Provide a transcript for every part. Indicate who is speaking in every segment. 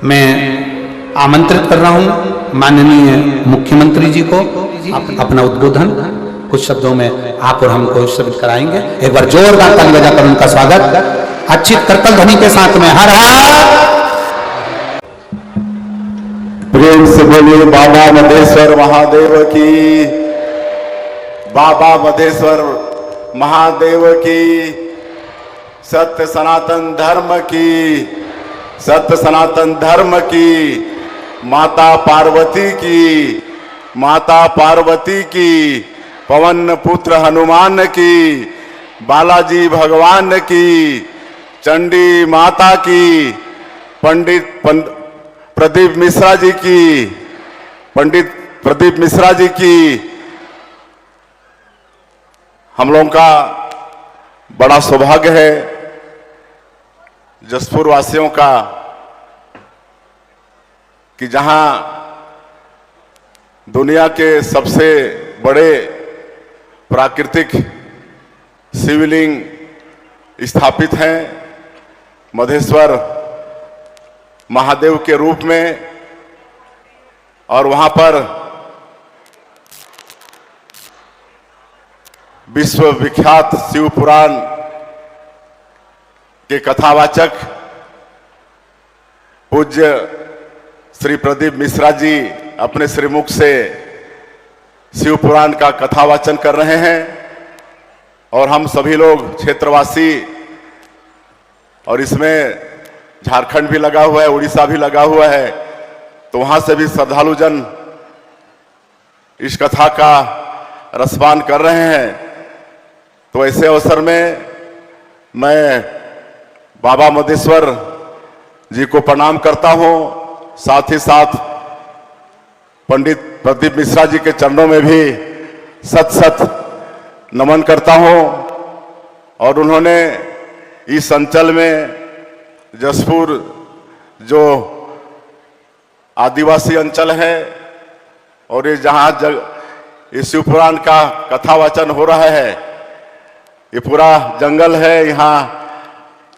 Speaker 1: मैं आमंत्रित कर रहा हूं माननीय मुख्यमंत्री जी को अपना उद्बोधन कुछ शब्दों में आप और हमको श्रवित कराएंगे। एक बार जोरदार ताली बजाकर उनका स्वागत अच्छी करतल ध्वनि के साथ में। हर हर
Speaker 2: प्रेम से बोलिए बाबा मधेश्वर महादेव की, बाबा मधेश्वर महादेव की, सत्य सनातन धर्म की, सत्य सनातन धर्म की, माता पार्वती की, माता पार्वती की, पवन पुत्र हनुमान की, बालाजी भगवान की, चंडी माता की, पंडित प्रदीप मिश्रा जी की, पंडित प्रदीप मिश्रा जी की। हम लोगों का बड़ा सौभाग्य है जसपुर वासियों का कि जहां दुनिया के सबसे बड़े प्राकृतिक शिवलिंग स्थापित हैं मधेश्वर महादेव के रूप में, और वहां पर विश्व विख्यात शिव पुराण के कथावाचक पूज्य श्री प्रदीप मिश्रा जी अपने श्रीमुख से शिव पुराण का कथावाचन कर रहे हैं। और हम सभी लोग क्षेत्रवासी, और इसमें झारखंड भी लगा हुआ है, उड़ीसा भी लगा हुआ है, तो वहां से भी श्रद्धालु जन इस कथा का रसपान कर रहे हैं। तो ऐसे अवसर में मैं बाबा मधेश्वर जी को प्रणाम करता हूं, साथ ही साथ पंडित प्रदीप मिश्रा जी के चरणों में भी सत सत नमन करता हूं। और उन्होंने इस अंचल में जसपुर जो आदिवासी अंचल है, और ये जहां ये शिव पुराण का कथावाचन हो रहा है, ये पूरा जंगल है, यहाँ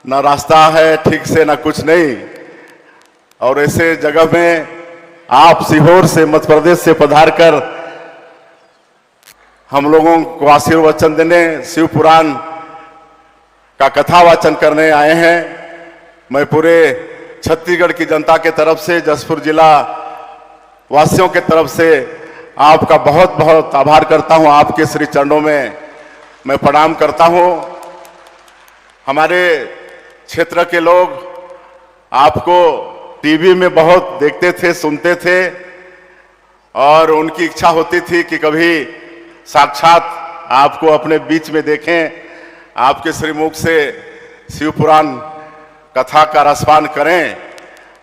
Speaker 2: ना रास्ता है ठीक से ना कुछ नहीं। और ऐसे जगह में आप सीहोर से मध्य प्रदेश से पधार कर हम लोगों को आशीर्वचन देने, शिव पुराण का कथावाचन करने आए हैं। मैं पूरे छत्तीसगढ़ की जनता के तरफ से, जसपुर जिला वासियों के तरफ से आपका बहुत बहुत आभार करता हूं। आपके श्री चरणों में मैं प्रणाम करता हूं। हमारे क्षेत्र के लोग आपको टीवी में बहुत देखते थे, सुनते थे, और उनकी इच्छा होती थी कि कभी साक्षात आपको अपने बीच में देखें, आपके श्रीमुख से शिव पुराण कथा का रसपान करें।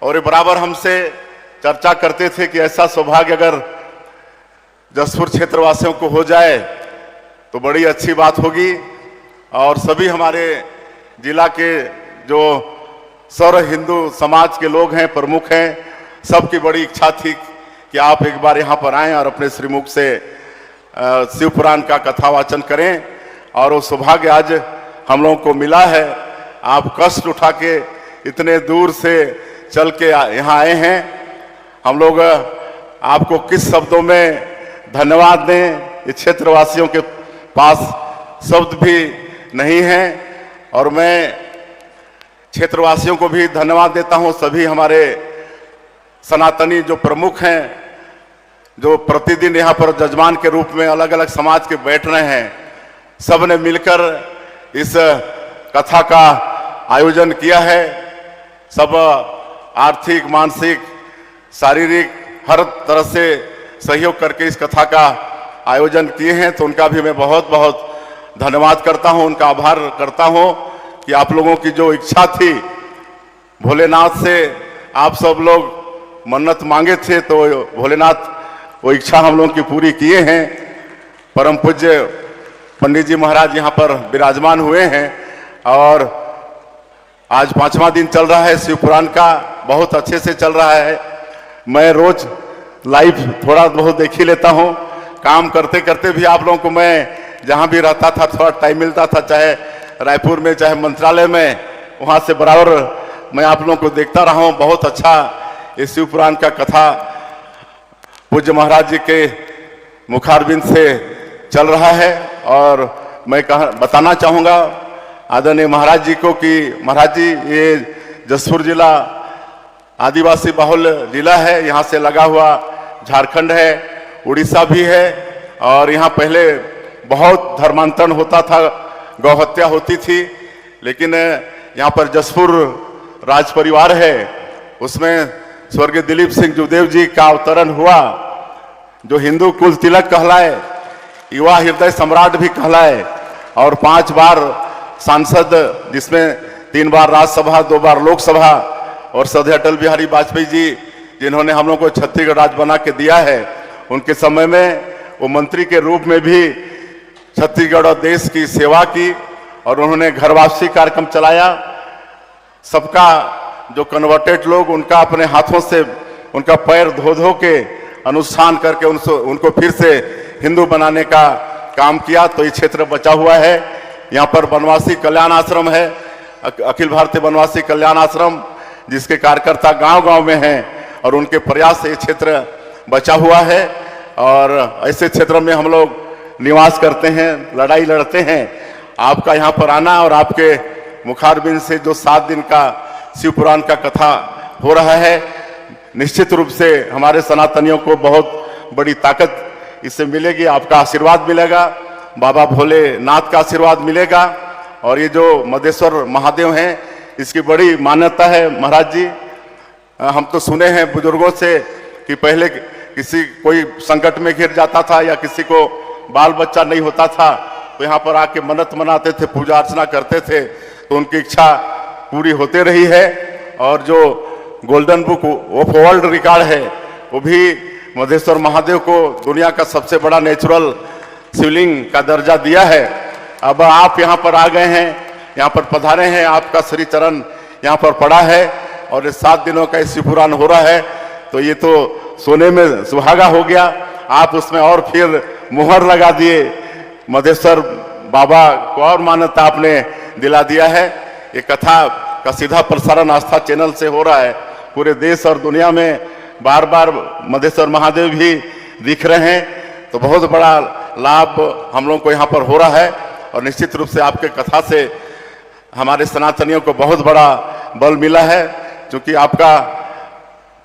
Speaker 2: और ये बराबर हमसे चर्चा करते थे कि ऐसा सौभाग्य अगर जसपुर क्षेत्रवासियों को हो जाए तो बड़ी अच्छी बात होगी। और सभी हमारे जिला के जो सर्व हिंदू समाज के लोग हैं, प्रमुख हैं, सबकी बड़ी इच्छा थी कि आप एक बार यहाँ पर आएं और अपने श्रीमुख से शिव पुराण का कथावाचन करें। और वो सौभाग्य आज हम लोगों को मिला है। आप कष्ट उठा के इतने दूर से चल के यहाँ आए हैं। हम लोग आपको किस शब्दों में धन्यवाद दें, इस क्षेत्रवासियों के पास शब्द भी नहीं है। और मैं क्षेत्रवासियों को भी धन्यवाद देता हूँ, सभी हमारे सनातनी जो प्रमुख हैं, जो प्रतिदिन यहाँ पर जजमान के रूप में अलग अलग समाज के बैठ रहे हैं, सब ने मिलकर इस कथा का आयोजन किया है। सब आर्थिक, मानसिक, शारीरिक हर तरह से सहयोग करके इस कथा का आयोजन किए हैं। तो उनका भी मैं बहुत बहुत धन्यवाद करता हूं, उनका आभार करता हूं कि आप लोगों की जो इच्छा थी भोलेनाथ से, आप सब लोग मन्नत मांगे थे, तो भोलेनाथ वो इच्छा हम लोगों की पूरी किए हैं। परम पूज्य पंडित जी महाराज यहाँ पर विराजमान हुए हैं, और आज 5वां दिन चल रहा है शिव पुराण का, बहुत अच्छे से चल रहा है। मैं रोज लाइव थोड़ा बहुत देख ही लेता हूँ, काम करते करते भी आप लोगों को मैं जहाँ भी रहता था थोड़ा टाइम मिलता था, चाहे रायपुर में चाहे मंत्रालय में, वहाँ से बराबर मैं आप लोगों को देखता रहा हूँ। बहुत अच्छा ये शिव पुराण का कथा पूज्य महाराज जी के मुखारबिंद से चल रहा है। और मैं बताना चाहूँगा आदरणीय महाराज जी को कि महाराज जी, ये जसपुर जिला आदिवासी बहुल जिला है, यहाँ से लगा हुआ झारखंड है, उड़ीसा भी है। और यहाँ पहले बहुत धर्मांतरण होता था, गौहत्या होती थी, लेकिन यहाँ पर जसपुर राज परिवार है, उसमें स्वर्गीय दिलीप सिंह जुदेव जी का अवतरण हुआ, जो हिंदू कुल तिलक कहलाए, युवा हृदय सम्राट भी कहलाए, और 5 बार सांसद, जिसमें 3 बार राज्यसभा, 2 बार लोकसभा, और सदैव अटल बिहारी वाजपेयी जी जिन्होंने हम लोग को छत्तीसगढ़ राज्य बना के दिया है, उनके समय में वो मंत्री के रूप में भी छत्तीसगढ़ और देश की सेवा की, और उन्होंने घर वापसी कार्यक्रम चलाया। सबका जो कन्वर्टेड लोग, उनका अपने हाथों से उनका पैर धो धो के अनुष्ठान करके उनको फिर से हिंदू बनाने का काम किया। तो ये क्षेत्र बचा हुआ है। यहाँ पर वनवासी कल्याण आश्रम है, अखिल भारतीय वनवासी कल्याण आश्रम, जिसके कार्यकर्ता गांव-गांव में हैं, और उनके प्रयास से ये क्षेत्र बचा हुआ है। और ऐसे क्षेत्र में हम लोग निवास करते हैं, लड़ाई लड़ते हैं। आपका यहाँ पर आना और आपके मुखारबिंद से जो 7 दिन का शिव पुराण का कथा हो रहा है, निश्चित रूप से हमारे सनातनियों को बहुत बड़ी ताकत इससे मिलेगी। आपका आशीर्वाद मिलेगा, बाबा भोलेनाथ का आशीर्वाद मिलेगा। और ये जो मधेश्वर महादेव हैं, इसकी बड़ी मान्यता है महाराज जी। हम तो सुने हैं बुजुर्गों से कि पहले कोई संकट में घिर जाता था या किसी को बाल बच्चा नहीं होता था, तो यहाँ पर आके मन्नत मनाते थे, पूजा अर्चना करते थे, तो उनकी इच्छा पूरी होते रही है। और जो golden book of world record है, वो भी मधेश्वर महादेव को दुनिया का सबसे बड़ा नेचुरल शिवलिंग का दर्जा दिया है। अब आप यहाँ पर आ गए हैं, यहाँ पर पधारे हैं, आपका श्री चरण यहाँ पर पड़ा है, और ये 7 दिनों का शिव पुराण हो रहा है, तो ये तो सोने में सुहागा हो गया। आप उसमें और फिर मुहर लगा दिए, मधेश्वर बाबा को और मान्यता आपने दिला दिया है। ये कथा का सीधा प्रसारण आस्था चैनल से हो रहा है। पूरे देश और दुनिया में बार बार मधेश्वर महादेव भी दिख रहे हैं, तो बहुत बड़ा लाभ हम लोग को यहाँ पर हो रहा है। और निश्चित रूप से आपके कथा से हमारे सनातनियों को बहुत बड़ा बल मिला है, क्योंकि आपका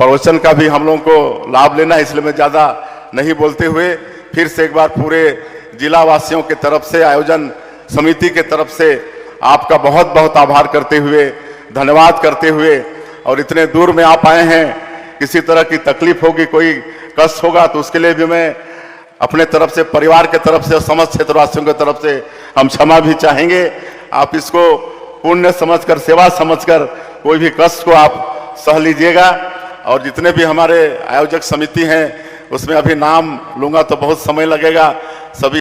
Speaker 2: प्रवचन का भी हम लोगों को लाभ लेना है। इसलिए मैं ज़्यादा नहीं बोलते हुए फिर से एक बार पूरे जिला वासियों के तरफ से, आयोजन समिति के तरफ से आपका बहुत बहुत आभार करते हुए, धन्यवाद करते हुए, और इतने दूर में आप आए हैं, किसी तरह की तकलीफ होगी, कोई कष्ट होगा, तो उसके लिए भी मैं अपने तरफ से, परिवार के तरफ से और समस्त क्षेत्रवासियों की तरफ से हम क्षमा भी चाहेंगे। आप इसको पुण्य समझकर, सेवा समझकर कोई भी कष्ट को आप सह लीजिएगा। और जितने भी हमारे आयोजक समिति हैं, उसमें अभी नाम लूंगा तो बहुत समय लगेगा। सभी